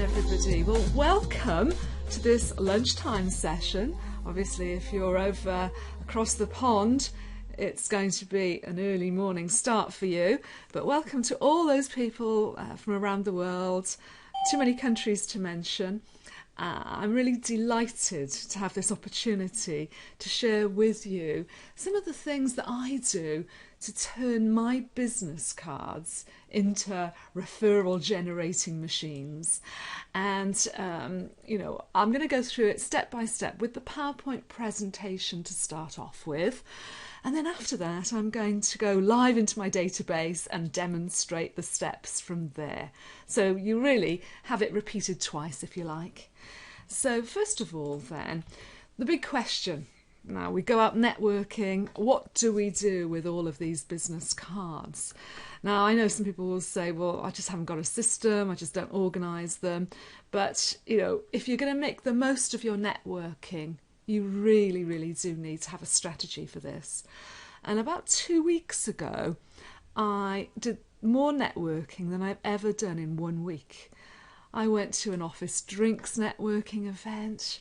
everybody. Well, welcome to this lunchtime session. Obviously, if you're over across the pond, it's going to be an early morning start for you. But welcome to all those people from around the world, too many countries to mention. I'm really delighted to have this opportunity to share with you some of the things that I do to turn my business cards into referral generating machines. And, I'm going to go through it step by step with the PowerPoint presentation to start off with. And then after that, I'm going to go live into my database and demonstrate the steps from there. So you really have it repeated twice if you like. So first of all then, the big question. Now we go out networking, what do we do with all of these business cards? Now I know some people will say, well, I just haven't got a system, I just don't organise them. But, if you're going to make the most of your networking, you really, really do need to have a strategy for this. And about 2 weeks ago, I did more networking than I've ever done in 1 week. I went to an office drinks networking event.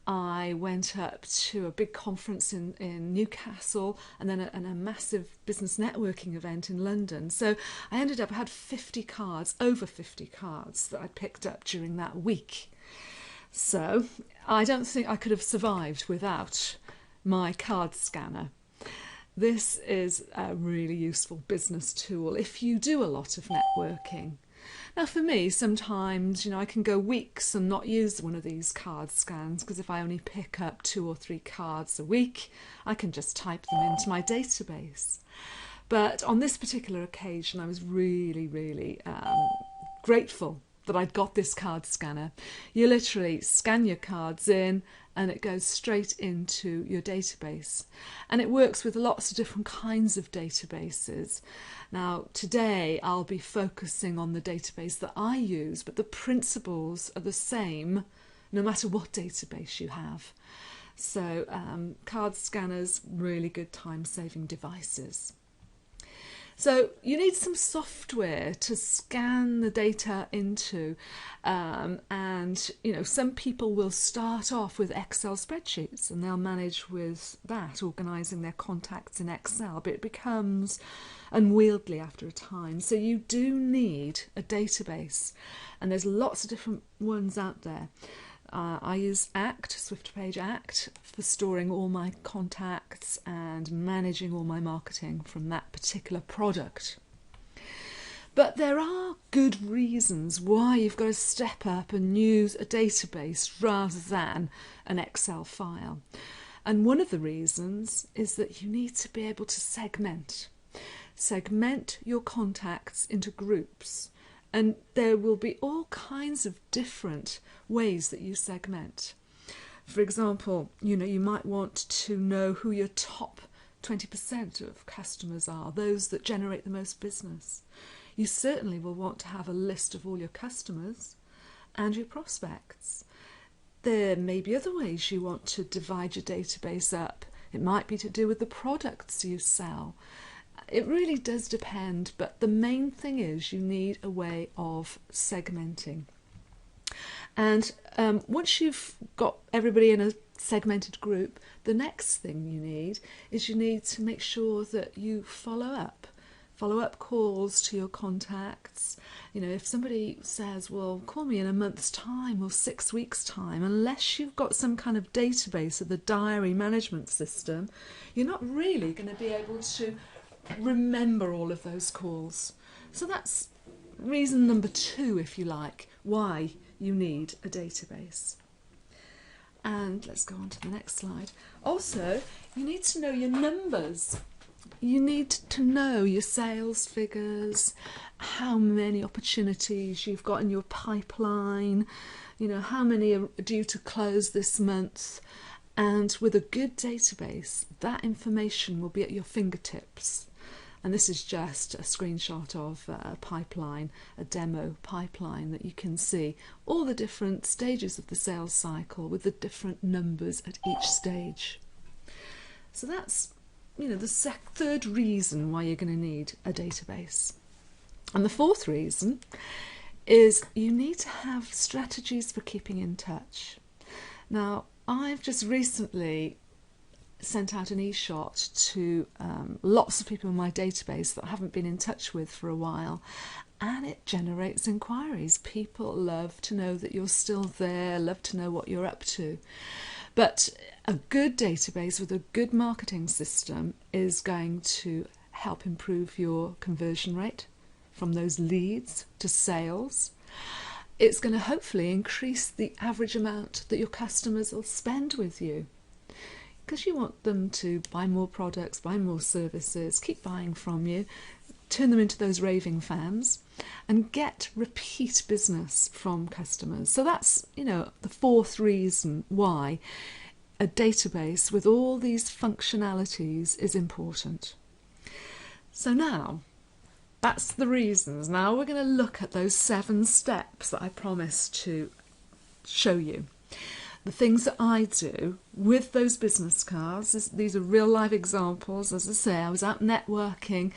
I went up to a big conference in Newcastle and then a massive business networking event in London. So I had 50 cards, over 50 cards that I picked up during that week. So I don't think I could have survived without my card scanner. This is a really useful business tool if you do a lot of networking. Now for me, sometimes, I can go weeks and not use one of these card scans because if I only pick up 2 or 3 cards a week, I can just type them into my database. But on this particular occasion, I was really, really grateful that I'd got this card scanner. You literally scan your cards in and it goes straight into your database. And it works with lots of different kinds of databases. Now, today I'll be focusing on the database that I use, but the principles are the same no matter what database you have. So card scanners, really good time-saving devices. So you need some software to scan the data into, and some people will start off with Excel spreadsheets and they'll manage with that, organising their contacts in Excel, but it becomes unwieldy after a time. So you do need a database, and there's lots of different ones out there. I use Swiftpage Act for storing all my contacts and managing all my marketing from that particular product. But there are good reasons why you've got to step up and use a database rather than an Excel file. And one of the reasons is that you need to be able to segment your contacts into groups. And there will be all kinds of different ways that you segment. For example, you might want to know who your top 20% of customers are, those that generate the most business. You certainly will want to have a list of all your customers and your prospects. There may be other ways you want to divide your database up. It might be to do with the products you sell. It really does depend, but the main thing is you need a way of segmenting. And once you've got everybody in a segmented group, the next thing you need to make sure that you follow up calls to your contacts. If somebody says, well, call me in a month's time or 6 weeks' time, unless you've got some kind of database of the diary management system, you're not really going to be able to remember all of those calls. So that's reason number 2, if you like, why you need a database. And let's go on to the next slide. Also, you need to know your numbers. You need to know your sales figures, how many opportunities you've got in your pipeline, how many are due to close this month. And with a good database, that information will be at your fingertips. And this is just a screenshot of a pipeline, a demo pipeline that you can see all the different stages of the sales cycle with the different numbers at each stage. So that's, the third reason why you're going to need a database. And the fourth reason is you need to have strategies for keeping in touch. Now, I've just recently sent out an e-shot to lots of people in my database that I haven't been in touch with for a while, and it generates inquiries. People love to know that you're still there, love to know what you're up to. But a good database with a good marketing system is going to help improve your conversion rate from those leads to sales. It's going to hopefully increase the average amount that your customers will spend with you, because you want them to buy more products, buy more services, keep buying from you, turn them into those raving fans, and get repeat business from customers. So that's, the fourth reason why a database with all these functionalities is important. So now, that's the reasons. Now we're going to look at those 7 steps that I promised to show you. The things that I do with those business cards, these are real life examples. As I say, I was out networking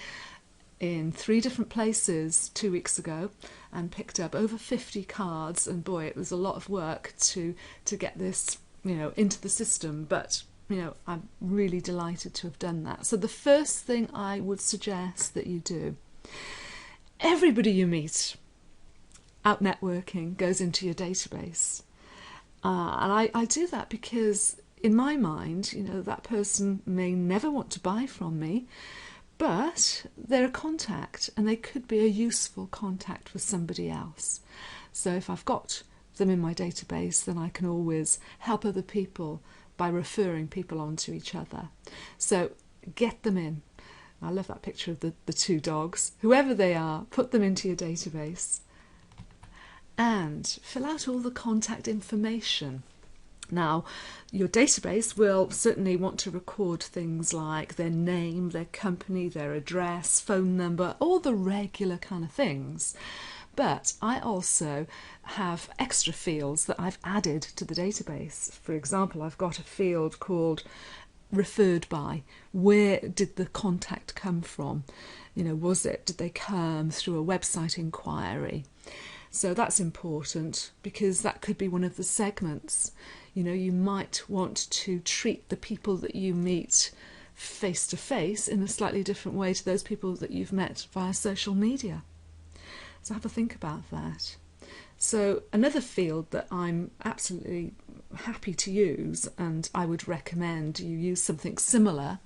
in 3 different places 2 weeks ago and picked up over 50 cards, and boy, it was a lot of work to get this, into the system, but I'm really delighted to have done that. So the first thing I would suggest that you do, everybody you meet out networking goes into your database. And I do that because in my mind, that person may never want to buy from me, but they're a contact and they could be a useful contact for somebody else. So if I've got them in my database, then I can always help other people by referring people on to each other. So get them in. I love that picture of the 2 dogs. Whoever they are, put them into your database. And fill out all the contact information. Now, your database will certainly want to record things like their name, their company, their address, phone number, all the regular kind of things. But I also have extra fields that I've added to the database. For example, I've got a field called referred by. Where did the contact come from? Did they come through a website inquiry? So that's important because that could be one of the segments. You might want to treat the people that you meet face to face in a slightly different way to those people that you've met via social media. So have a think about that. So another field that I'm absolutely happy to use, and I would recommend you use something similar,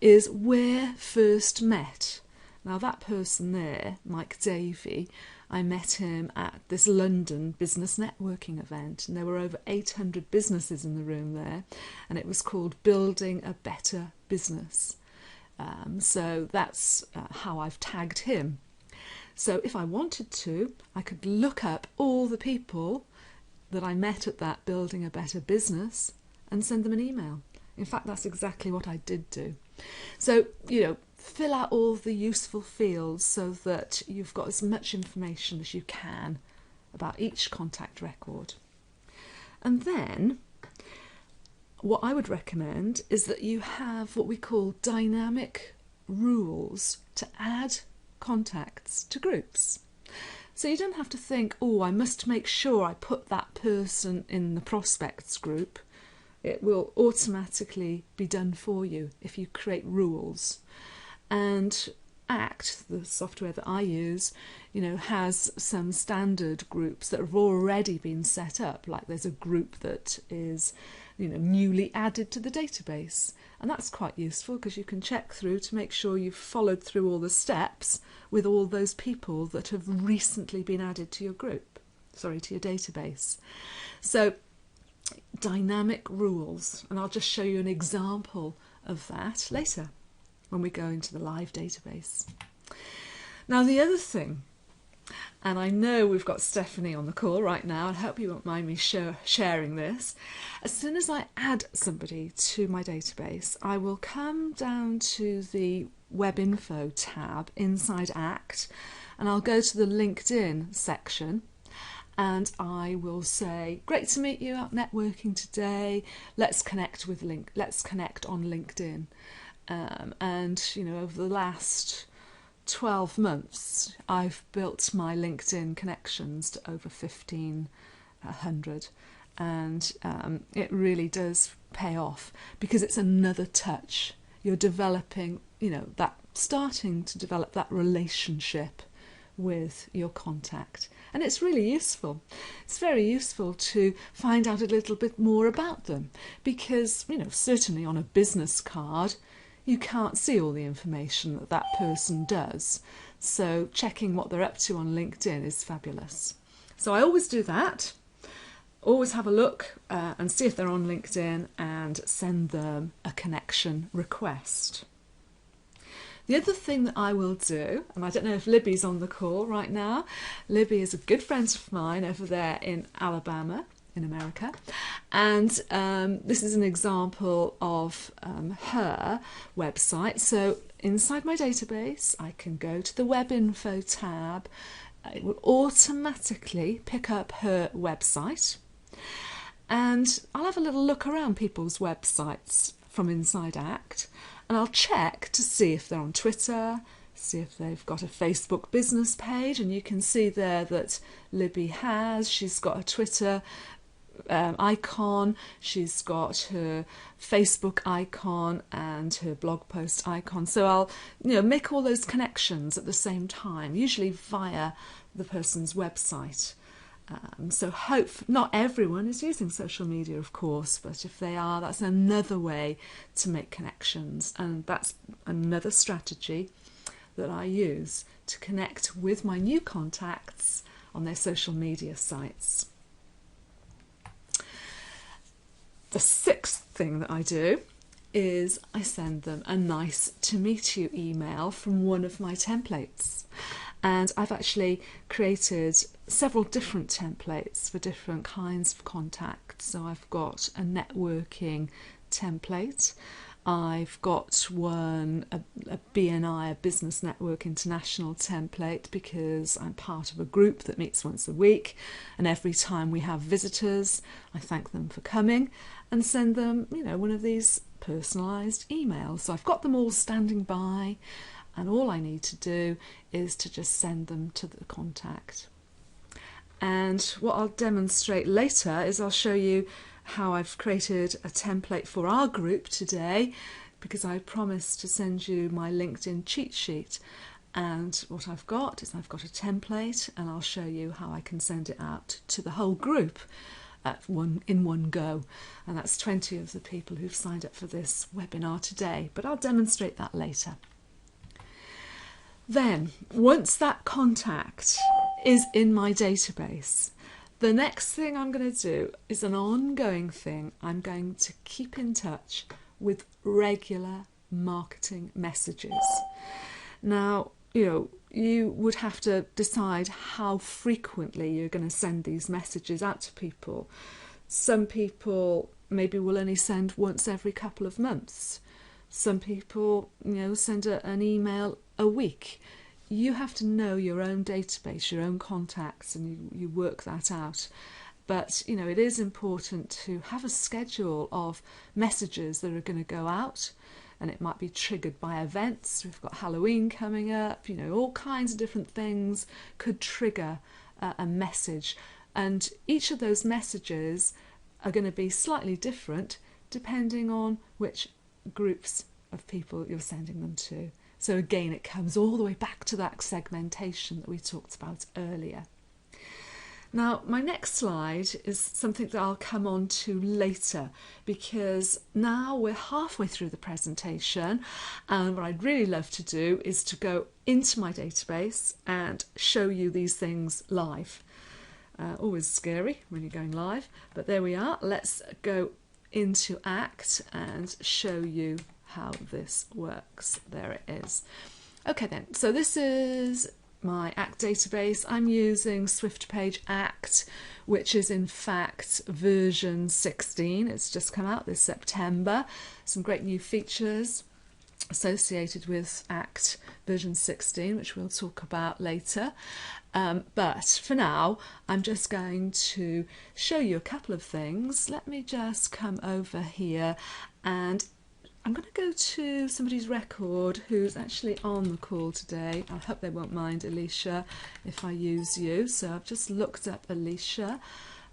is where first met. Now that person there, Mike Davey, I met him at this London business networking event, and there were over 800 businesses in the room there, and it was called Building a Better Business. So that's how I've tagged him. So if I wanted to, I could look up all the people that I met at that Building a Better Business and send them an email. In fact, that's exactly what I did do. So, fill out all the useful fields so that you've got as much information as you can about each contact record. And then what I would recommend is that you have what we call dynamic rules to add contacts to groups. So you don't have to think, I must make sure I put that person in the prospects group. It will automatically be done for you if you create rules. And ACT, the software that I use, has some standard groups that have already been set up. Like there's a group that is, newly added to the database. And that's quite useful because you can check through to make sure you've followed through all the steps with all those people that have recently been added to your to your database. So dynamic rules, and I'll just show you an example of that later when we go into the live database. Now the other thing, and I know we've got Stephanie on the call right now, and I hope you won't mind me sharing this. As soon as I add somebody to my database, I will come down to the Web Info tab inside ACT, and I'll go to the LinkedIn section, and I will say, great to meet you out networking today. Let's connect on LinkedIn. And over the last 12 months, I've built my LinkedIn connections to over 1,500, and it really does pay off because it's another touch. You're developing, starting to develop that relationship with your contact, and it's really useful. It's very useful to find out a little bit more about them because, certainly on a business card you can't see all the information that person does, so checking what they're up to on LinkedIn is fabulous. So I always do that, always have a look and see if they're on LinkedIn and send them a connection request. The other thing that I will do, and I don't know if Libby's on the call right now. Libby is a good friend of mine over there in Alabama, in America. And this is an example of her website. So inside my database, I can go to the Web Info tab. It will automatically pick up her website. And I'll have a little look around people's websites from inside ACT. And I'll check to see if they're on Twitter, see if they've got a Facebook business page, and you can see there that Libby has. She's got a Twitter icon, she's got her Facebook icon and her blog post icon. So I'll make all those connections at the same time, usually via the person's website. So not everyone is using social media, of course, but if they are, that's another way to make connections, and that's another strategy that I use to connect with my new contacts on their social media sites. The sixth thing that I do is I send them a nice to meet you email from one of my templates. And I've actually created several different templates for different kinds of contacts. So I've got a networking template. I've got a BNI, a Business Network International template, because I'm part of a group that meets once a week. And every time we have visitors, I thank them for coming and send them, one of these personalised emails. So I've got them all standing by. And all I need to do is to just send them to the contact. And what I'll demonstrate later is I'll show you how I've created a template for our group today, because I promised to send you my LinkedIn cheat sheet. And what I've got is I've got a template, and I'll show you how I can send it out to the whole group in one go. And that's 20 of the people who've signed up for this webinar today, but I'll demonstrate that later. Then, once that contact is in my database, the next thing I'm going to do is an ongoing thing. I'm going to keep in touch with regular marketing messages. Now, you would have to decide how frequently you're going to send these messages out to people. Some people maybe will only send once every couple of months. Some people, send an email a week. You have to know your own database, your own contacts, and you work that out. But, it is important to have a schedule of messages that are going to go out, and it might be triggered by events. We've got Halloween coming up, all kinds of different things could trigger a message. And each of those messages are going to be slightly different depending on which groups of people you're sending them to. So again, it comes all the way back to that segmentation that we talked about earlier. Now, my next slide is something that I'll come on to later, because now we're halfway through the presentation, and what I'd really love to do is to go into my database and show you these things live. Always scary when you're going live, but there we are. Let's go into ACT and show you how this works. There it is. Okay then, so this is my ACT database. I'm using Swiftpage Act, which is in fact version 16. It's just come out this September. Some great new features associated with ACT version 16, which we'll talk about later. But for now, I'm just going to show you a couple of things. Let me just come over here, and I'm going to go to somebody's record who's actually on the call today. I hope they won't mind, Alicia, if I use you. So I've just looked up Alicia,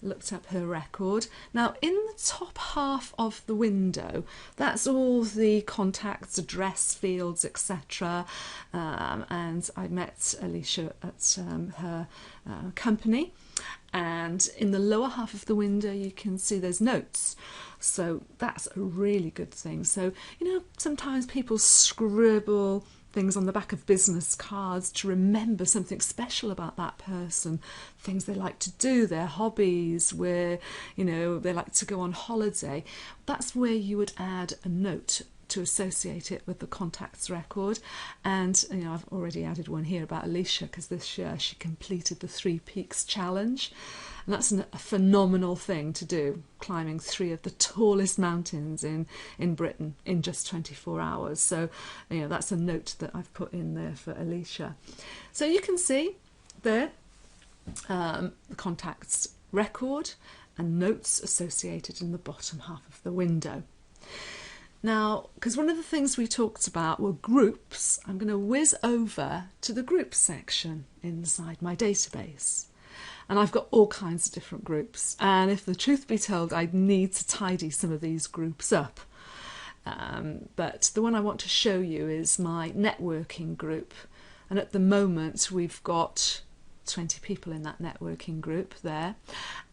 looked up her record. Now, in the top half of the window, that's all the contacts, address fields, etc. And I met Alicia at her company. And in the lower half of the window, you can see there's notes. So that's a really good thing. So, you know, sometimes people scribble things on the back of business cards to remember something special about that person, things they like to do, their hobbies, where, you know, they like to go on holiday. That's where you would add a note to associate it with the contacts record. And, you know, I've already added one here about Alicia because this year she completed the 3 Peaks Challenge. And that's a phenomenal thing to do, climbing 3 of the tallest mountains in Britain in just 24 hours. So, you know, that's a note that I've put in there for Alicia. So you can see there the contacts record and notes associated in the bottom half of the window. Now, because one of the things we talked about were groups, I'm going to whiz over to the groups section inside my database. And I've got all kinds of different groups. And if the truth be told, I'd need to tidy some of these groups up. But the one I want to show you is my networking group. And at the moment, we've got 20 people in that networking group there.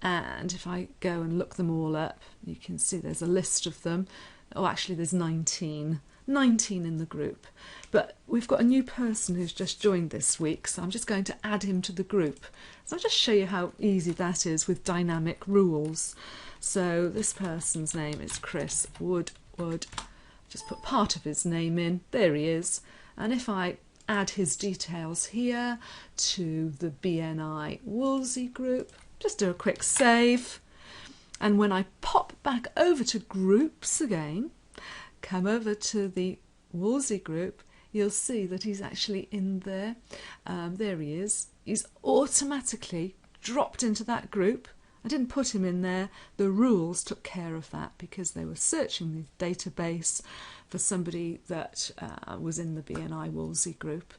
And if I go and look them all up, you can see there's a list of them. Oh, actually, there's 19 in the group. But we've got a new person who's just joined this week, so I'm just going to add him to the group. So I'll just show you how easy that is with dynamic rules. So this person's name is Chris Woodward. Just put part of his name in. There he is. And if I add his details here to the BNI Wolsey group, just do a quick save. And when I pop back over to groups again, come over to the Wolsey group, you'll see that he's actually in there. There he is. He's automatically dropped into that group. I didn't put him in there. The rules took care of that because they were searching the database for somebody that was in the BNI Wolsey group.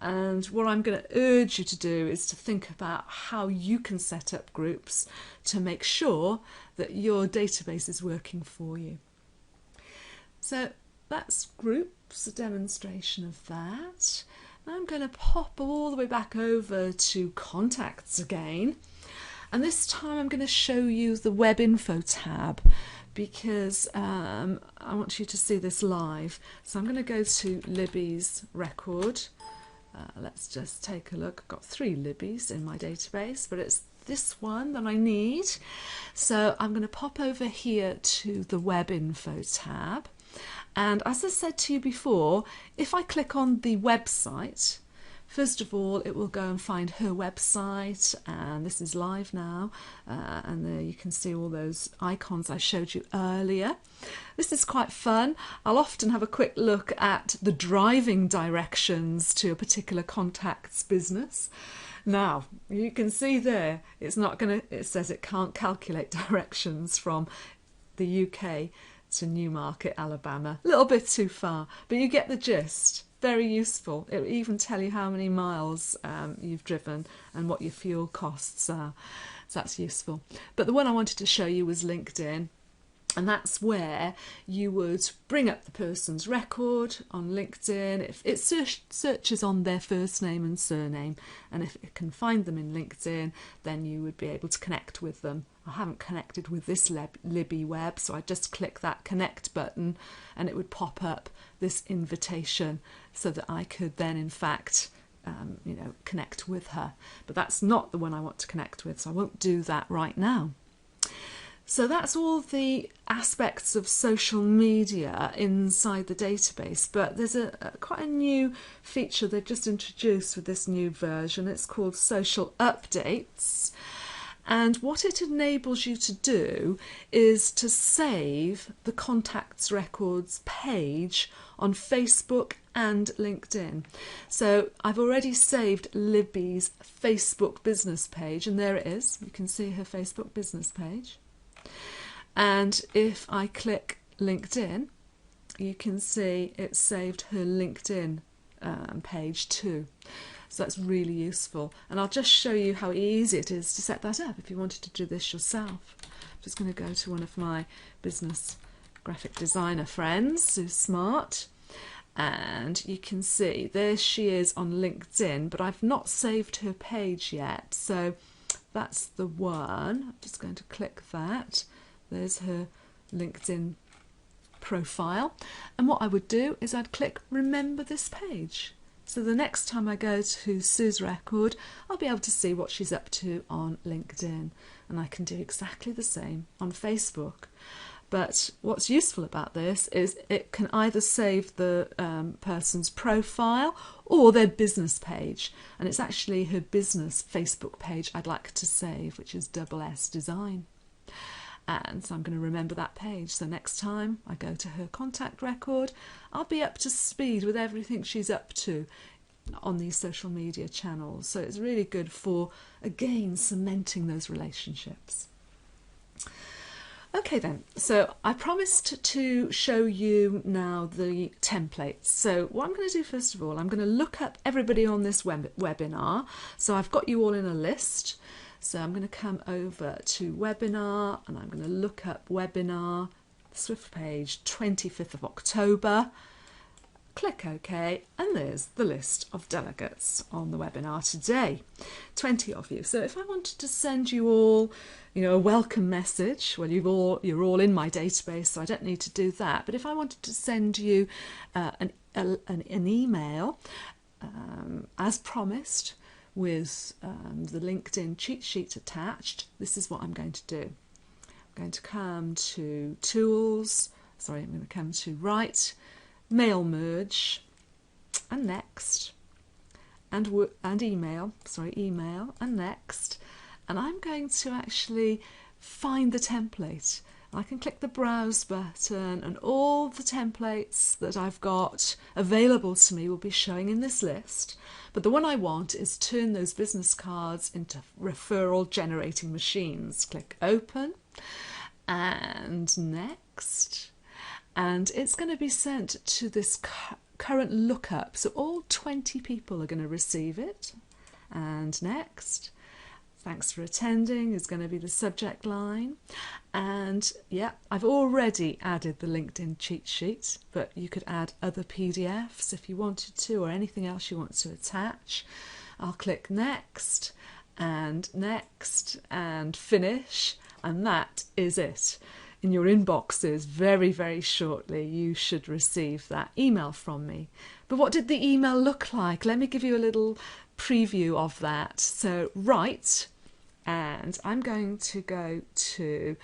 And what I'm going to urge you to do is to think about how you can set up groups to make sure that your database is working for you. So that's groups, a demonstration of that. Now I'm going to pop all the way back over to contacts again. And this time I'm going to show you the web info tab because I want you to see this live. So I'm going to go to Libby's record. Let's just take a look. I've got 3 Libby's in my database, but it's this one that I need. So I'm going to pop over here to the web info tab. And as I said to you before, if I click on the website, first of all, it will go and find her website, and this is live now, and there you can see all those icons I showed you earlier. This is quite fun. I'll often have a quick look at the driving directions to a particular contact's business. Now, you can see there, it says it can't calculate directions from the UK to Newmarket, Alabama. A little bit too far, but you get the gist. Very useful. It will even tell you how many miles you've driven and what your fuel costs are. So that's useful. But the one I wanted to show you was LinkedIn. And that's where you would bring up the person's record on LinkedIn. If it searches on their first name and surname, and if it can find them in LinkedIn, then you would be able to connect with them. I haven't connected with this Libby web, so I just click that connect button and it would pop up this invitation so that I could then in fact connect with her. But that's not the one I want to connect with, so I won't do that right now. So that's all the aspects of social media inside the database, but there's quite a new feature they've just introduced with this new version. It's called Social Updates, and what it enables you to do is to save the contacts records page on Facebook and LinkedIn. So I've already saved Libby's Facebook business page, and there it is. You can see her Facebook business page. And if I click LinkedIn, you can see it saved her LinkedIn page too. So that's really useful. And I'll just show you how easy it is to set that up if you wanted to do this yourself. I'm just going to go to one of my business graphic designer friends who's smart. And you can see there she is on LinkedIn, but I've not saved her page yet. So that's the one. I'm just going to click that. There's her LinkedIn profile. And what I would do is I'd click remember this page. So the next time I go to Sue's record, I'll be able to see what she's up to on LinkedIn. And I can do exactly the same on Facebook. But what's useful about this is it can either save the person's profile or their business page. And it's actually her business Facebook page I'd like to save, which is SS Design. And so I'm going to remember that page. So next time I go to her contact record, I'll be up to speed with everything she's up to on these social media channels. So it's really good for, again, cementing those relationships. Okay then, so I promised to show you now the templates. So what I'm going to do first of all, I'm going to look up everybody on this webinar. So I've got you all in a list. So I'm going to come over to webinar and I'm going to look up webinar, Swiftpage, 25th of October. Click OK, and there's the list of delegates on the webinar today, 20 of you. So if I wanted to send you all, a welcome message, well, you're all in my database, so I don't need to do that. But if I wanted to send you an email, as promised, with the LinkedIn cheat sheet attached, this is what I'm going to do. I'm going to come to Tools, I'm going to come to Write, Mail Merge, and Next, and Email, and Next, and I'm going to actually find the template. I can click the Browse button and all the templates that I've got available to me will be showing in this list. But the one I want is turn those business cards into referral generating machines. Click Open and Next. And it's going to be sent to this current lookup. So all 20 people are going to receive it. And Next. Thanks for attending is going to be the subject line. And yeah, I've already added the LinkedIn cheat sheet, but you could add other PDFs if you wanted to, or anything else you want to attach. I'll click Next and Finish, and that is it. In your inboxes very, very shortly, you should receive that email from me. But what did the email look like? Let me give you a little preview of that. So Write, and I'm going to go to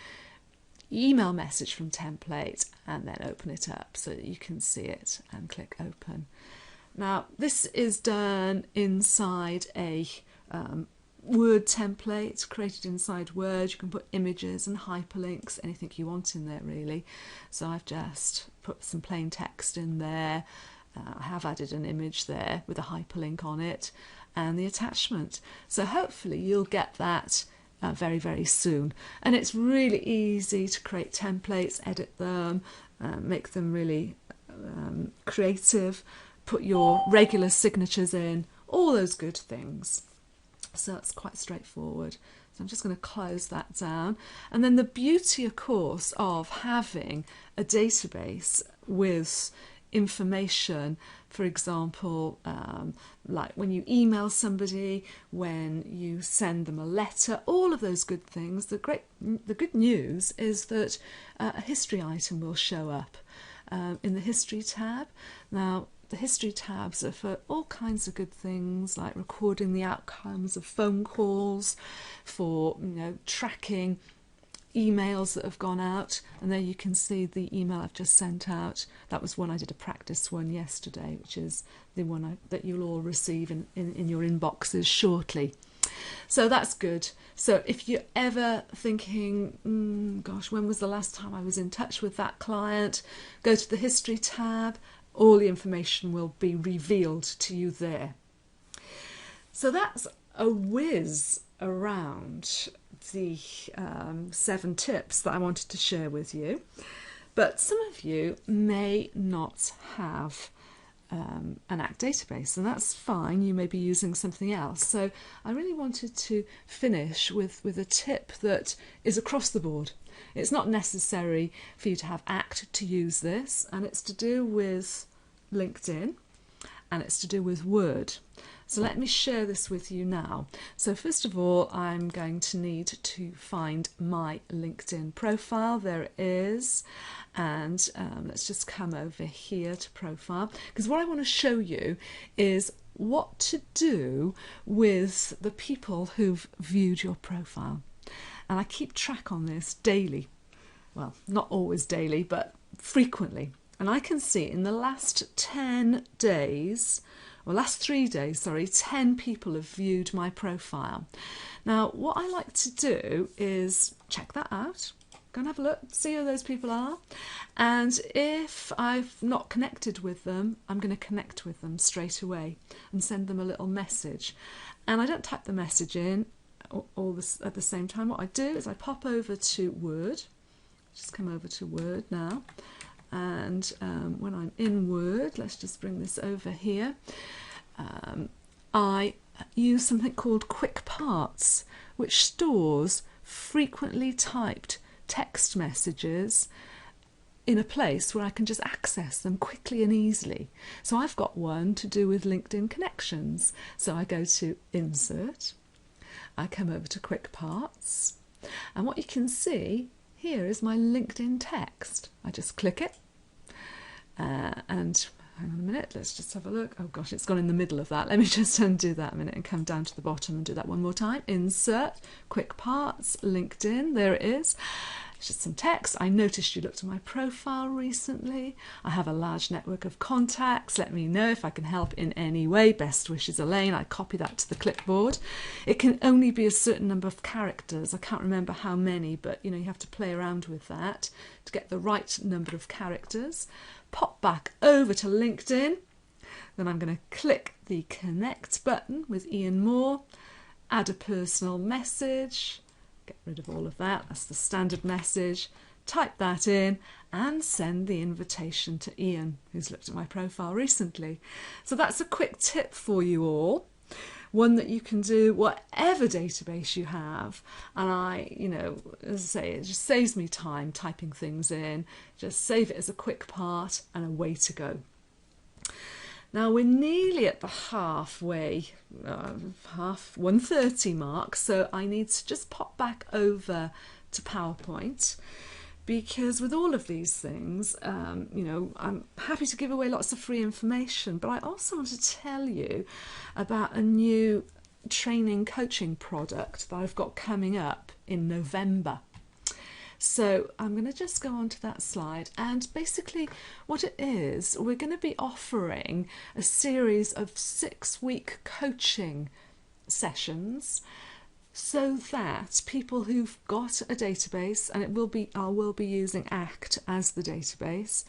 email message from template and then open it up so that you can see it, and click Open. Now this is done inside a Word template created inside Word. You can put images and hyperlinks, anything you want in there really. So I've just put some plain text in there. I have added an image there with a hyperlink on it and the attachment. So hopefully you'll get that very, very soon. And it's really easy to create templates, edit them, make them really creative, put your regular signatures in, all those good things. So it's quite straightforward. So I'm just going to close that down. And then the beauty, of course, of having a database with information, for example, like when you email somebody, when you send them a letter, all of those good things. The good news is that a history item will show up in the history tab. Now, the history tabs are for all kinds of good things, like recording the outcomes of phone calls, for tracking emails that have gone out. And there you can see the email I've just sent out. That was one I did a practice one yesterday, which is the one that you'll all receive in your inboxes shortly. So that's good. So if you're ever thinking, gosh, when was the last time I was in touch with that client, go to the history tab. All the information will be revealed to you there. So that's a whiz around the 7 tips that I wanted to share with you. But some of you may not have an ACT database, and that's fine. You may be using something else. So I really wanted to finish with a tip that is across the board. It's not necessary for you to have ACT to use this, and it's to do with LinkedIn, and it's to do with Word. So let me share this with you now. So first of all, I'm going to need to find my LinkedIn profile. There it is. And let's just come over here to profile, because what I want to show you is what to do with the people who've viewed your profile. And I keep track on this daily. Well, not always daily, but frequently. And I can see in the last 10 days, or last 3 days, sorry, 10 people have viewed my profile. Now, what I like to do is check that out, go and have a look, see who those people are. And if I've not connected with them, I'm going to connect with them straight away and send them a little message. And I don't type the message in all this at the same time. What I do is I pop over to Word. Just come over to Word now. And when I'm in Word, let's just bring this over here, I use something called Quick Parts, which stores frequently typed text messages in a place where I can just access them quickly and easily. So I've got one to do with LinkedIn connections. So I go to Insert, I come over to Quick Parts, and what you can see here is my LinkedIn text. I just click it, and hang on a minute, let's just have a look. Oh gosh, it's gone in the middle of that. Let me just undo that a minute and come down to the bottom and do that one more time. Insert, Quick Parts, LinkedIn, there it is. It's just some text. I noticed you looked at my profile recently. I have a large network of contacts. Let me know if I can help in any way. Best wishes, Elaine. I copy that to the clipboard. It can only be a certain number of characters. I can't remember how many, but you know, you have to play around with that to get the right number of characters. Pop back over to LinkedIn. Then I'm going to click the connect button with Ian Moore, add a personal message. Get rid of all of that, that's the standard message, type that in and send the invitation to Ian, who's looked at my profile recently. So that's a quick tip for you all, one that you can do whatever database you have. And I, you know, as I say, it just saves me time typing things in, just save it as a quick part and away to go. Now we're nearly at the halfway, 1:30 mark, so I need to just pop back over to PowerPoint, because with all of these things, you know, I'm happy to give away lots of free information, but I also want to tell you about a new training coaching product that I've got coming up in November. So I'm going to just go on to that slide, and basically what it is, we're going to be offering a series of 6-week coaching sessions so that people who've got a database, and I will be using ACT as the database,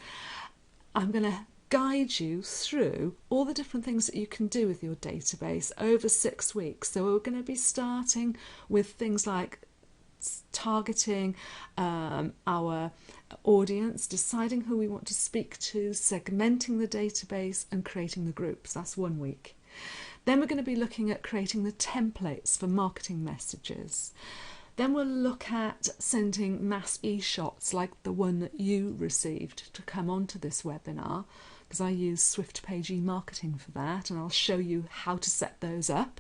I'm going to guide you through all the different things that you can do with your database over 6 weeks. So we're going to be starting with things like targeting our audience, deciding who we want to speak to, segmenting the database and creating the groups. That's 1 week. Then we're going to be looking at creating the templates for marketing messages. Then we'll look at sending mass e-shots like the one that you received to come onto this webinar, because I use Swiftpage e-marketing for that, and I'll show you how to set those up.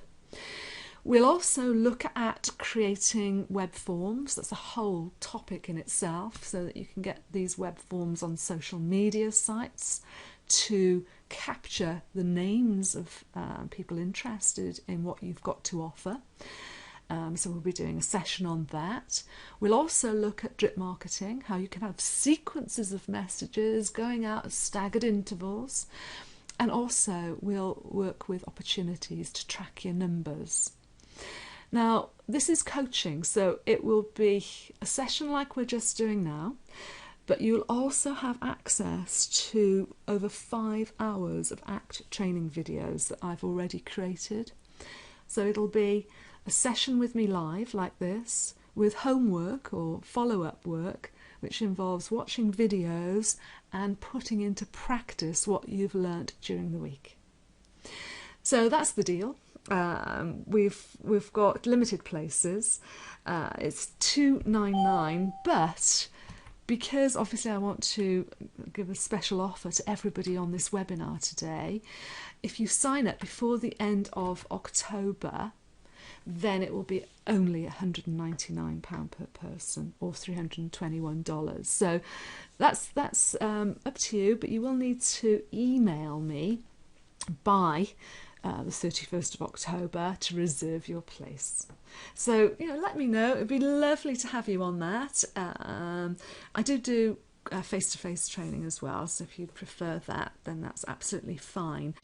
We'll also look at creating web forms. That's a whole topic in itself, so that you can get these web forms on social media sites to capture the names of people interested in what you've got to offer. So we'll be doing a session on that. We'll also look at drip marketing, how you can have sequences of messages going out at staggered intervals. And also we'll work with opportunities to track your numbers. Now, this is coaching, so it will be a session like we're just doing now, but you'll also have access to over 5 hours of ACT training videos that I've already created. So it'll be a session with me live like this, with homework or follow-up work which involves watching videos and putting into practice what you've learnt during the week. So that's the deal. We've got limited places. It's $2.99, but because obviously I want to give a special offer to everybody on this webinar today, if you sign up before the end of October, then it will be only £199 per person, or $321. So that's up to you, but you will need to email me by the 31st of October to reserve your place. So, let me know. It'd be lovely to have you on that. I do face-to-face training as well, so if you'd prefer that, then that's absolutely fine.